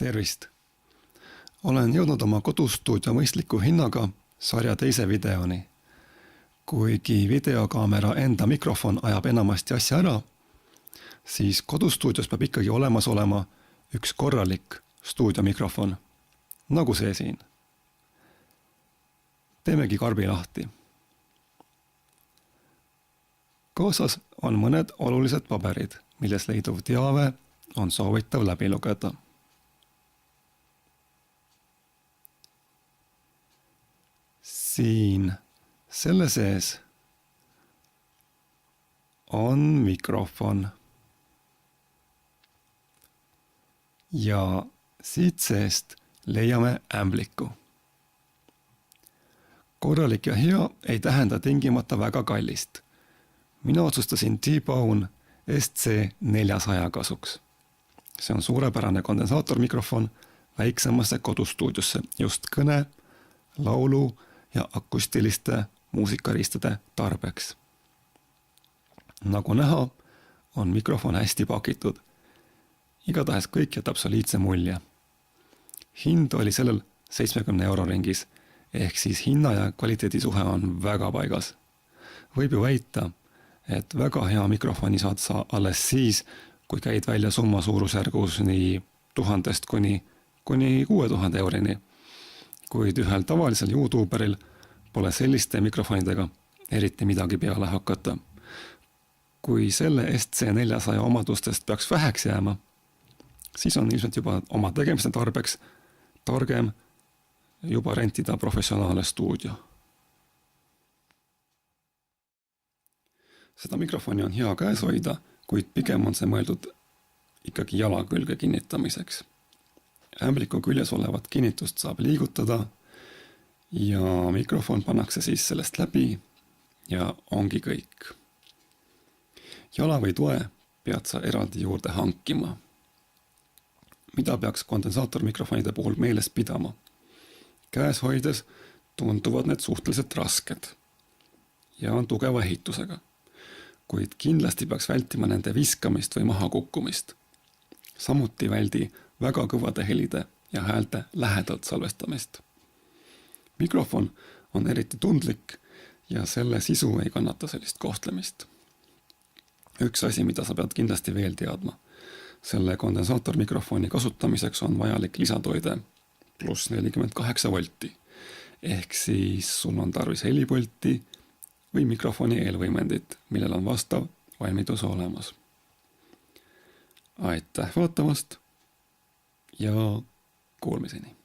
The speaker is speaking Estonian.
Tervist! Olen jõudnud oma kodustuudio mõistliku hinnaga sarja teise videoni. Kuigi videokaamera enda mikrofon ajab enamasti asja ära, siis kodustuudios peab ikkagi olemas olema üks korralik stuudiomikrofon, nagu see siin. Teemegi karbi lahti. Kaasas on mõned olulised paberid, milles leiduv teave on soovitav läbi lugeda. Siin selle sees on mikrofon ja siit seest leiame ämbliku. Korralik ja hea ei tähenda tingimata väga kallist. Mina otsustasin T-Bone SC400 kasuks. See on suurepärane kondensaatormikrofon väiksemasse kodustuudiosse just kõne, laulu ja akustiliste muusikariistade tarbeks. Nagu näha, on mikrofon hästi pakitud. Igatahes kõik jätab soliidse mulje. Hind oli sellel 70 euro ringis, ehk siis hinna ja kvaliteedisuhe on väga paigas. Võib ju väita, et väga hea mikrofoni saad sa alles siis, kui käid välja summa suurusjärgus nii 1000 kuni 6000 eurini. Kuid ühel tavalisel YouTuberil pole selliste mikrofonidega eriti midagi peale hakata. Kui selle SC400 omadustest peaks väheks jääma, siis on ilmselt juba oma tegemiste tarbeks targem juba rentida professionaalne stuudio. Seda mikrofoni on hea käes hoida, kuid pigem on see mõeldud ikkagi jala külge kinnitamiseks. Ämbliku küljes olevat kinnitust saab liigutada ja mikrofon pannakse siis sellest läbi ja ongi kõik. Jala või toe pead sa eraldi juurde hankima. Mida peaks kondensaatormikrofonide puhul meeles pidama? Käes hoides tunduvad need suhteliselt rasked ja on tugeva ehitusega, kuid kindlasti peaks vältima nende viskamist või maha kukkumist. Samuti väldi väga kõvade helide ja häälte lähedalt salvestamist. Mikrofon on eriti tundlik ja selle sisu ei kannata sellist kohtlemist. Üks asi, mida sa pead kindlasti veel teadma. Selle kondensaatormikrofoni kasutamiseks on vajalik lisatoide pluss 48 volti. Ehk siis sul on tarvis helipulti või mikrofoni eelvõimendit, millel on vastav valmidus olemas. Aitäh vaatamast ja kuulmiseni!